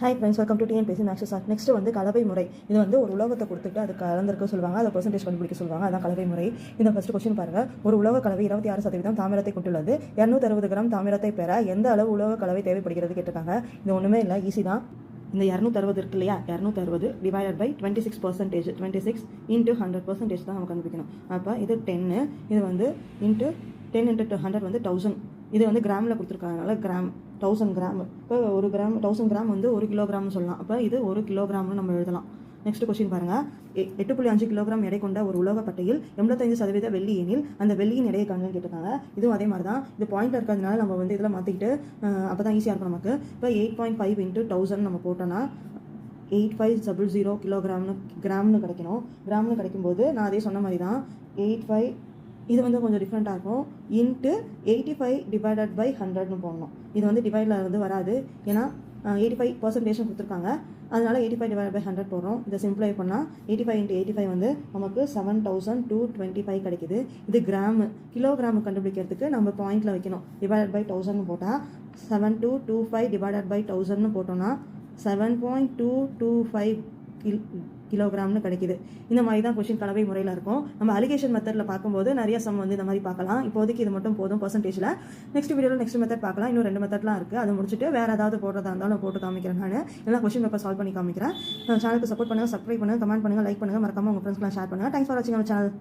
Hi friends, welcome to TNPSC maths sir. Next வந்து கலவை முறை. இது வந்து ஒரு உலோகத்தை கொடுத்துட்டு அது கலந்திருக்க சொல்லுவாங்க, அதை பெர்சன்டேஜ் கண்டுபிடிக்க சொல்லுவாங்க. அதான் கலவை முறை. இந்த ஃபர்ஸ்ட் கொஸ்டின் பாருங்க. ஒரு உலோக கலவை 26% தாமிரத்தை கொண்டுள்ளது. 260 கிராம் தாமிரத்தை பெற எந்த அளவு உலோக கலவை தேவைப்படுகிறது கேட்டிருக்காங்க. இது ஒன்றுமே இல்லை, ஈஸி தான். இந்த 260 இருக்கு இல்லையா, 260 டிவைடட் பை 26%, 26 இன்ட்டு 100% தான் நம்ம கண்டுபிடிக்கணும். அப்போ இது 10, இது வந்து இன்ட்டு 10 இன்ட்டு 100 வந்து 1000. இது வந்து கிராமில் கொடுத்துருக்காங்கனால கிராம் 1000 கிராம். இப்போ ஒரு கிராம் 1000 கிராம் வந்து 1 கிலோகிராம்னு சொல்லலாம். அப்போ இது 1 கிலோகிராம்னு நம்ம எழுதலாம். நெக்ஸ்ட் கொஸ்டின் பாருங்கள். 8.5 கிலோகிராம் எடை கொண்ட ஒரு உலோகப்பட்டையில் 85% வெள்ளி எனில் அந்த வெள்ளியின் எடையை காண்கன்னு கேட்டிருக்காங்க. இதுவும் அதே மாதிரி தான். இது பாயிண்ட் இருக்கிறதுனால நம்ம வந்து இதில் மாற்றிக்கிட்டு அப்போ தான் ஈஸியாக இருக்கும் நமக்கு. இப்போ 8.5 இன்ட்டு 1000 நம்ம போட்டோன்னா 8500 கிராம்னு கிடைக்கணும். கிராம்னு கிடைக்கும்போது நான் அதே சொன்ன மாதிரி தான் 85, இது வந்து கொஞ்சம் டிஃப்ரெண்ட்டாக இருக்கும், இன்ட்டு 85 டிவைடட் பை 100ன்னு போடணும். இது வந்து டிவைடில் வந்து வராது, ஏன்னா 85% கொடுத்துருக்காங்க. அதனால 85 டிவைட் பை 100 போடுறோம். இதை சிம்பிளை பண்ணால் 85 இன்ட்டு 85 வந்து நமக்கு 7225 கிடைக்குது. இது கிராமு. கிலோகிராமு கண்டுபிடிக்கிறதுக்கு நம்ம பாயிண்டில் வைக்கணும். டிவைடட் பை 1000 போட்டால் 7225 டிவைடட் பை 1000 போட்டோன்னா 7.225 கிலோகிராம்னு கிடைக்குது. இந்த மாதிரி தான் கொஸ்டின் கலவை முறையில் இருக்கும். நம்ம அலிகேஷன் மெத்தடில் பார்க்கும்போது நிறைய சம் வந்து இந்த மாதிரி பார்க்கலாம். இப்போதைக்கு இது மட்டும் போதும் பர்சன்டேஜில். நெக்ஸ்ட் வீடியோவில் நெக்ஸ்ட் மெத்தட் பார்க்கலாம். இன்னும் 2 மெத்தட்லாம் இருக்குது. அதை முடிச்சுட்டு வேறு ஏதாவது போடுறதா இருந்தாலும் போட்டு காமிக்கிறேன். நான் எல்லாம் கொஸ்டின் பேப்பர் சால்வ் பண்ணி காமிக்கிறேன். சேனலுக்கு சப்போர்ட் பண்ணுங்கள், சப்ஸ்கிரைப் பண்ணுங்கள், கமெண்ட் பண்ணுங்கள், லைக் பண்ணுங்கள், மறக்காம உங்கள் ஃப்ரெண்ட்ஸ்லாம் ஷேர் பண்ணுங்கள். தேங்க்ஸ் ஃபார் வாட்சிங் அவர் சேனல்.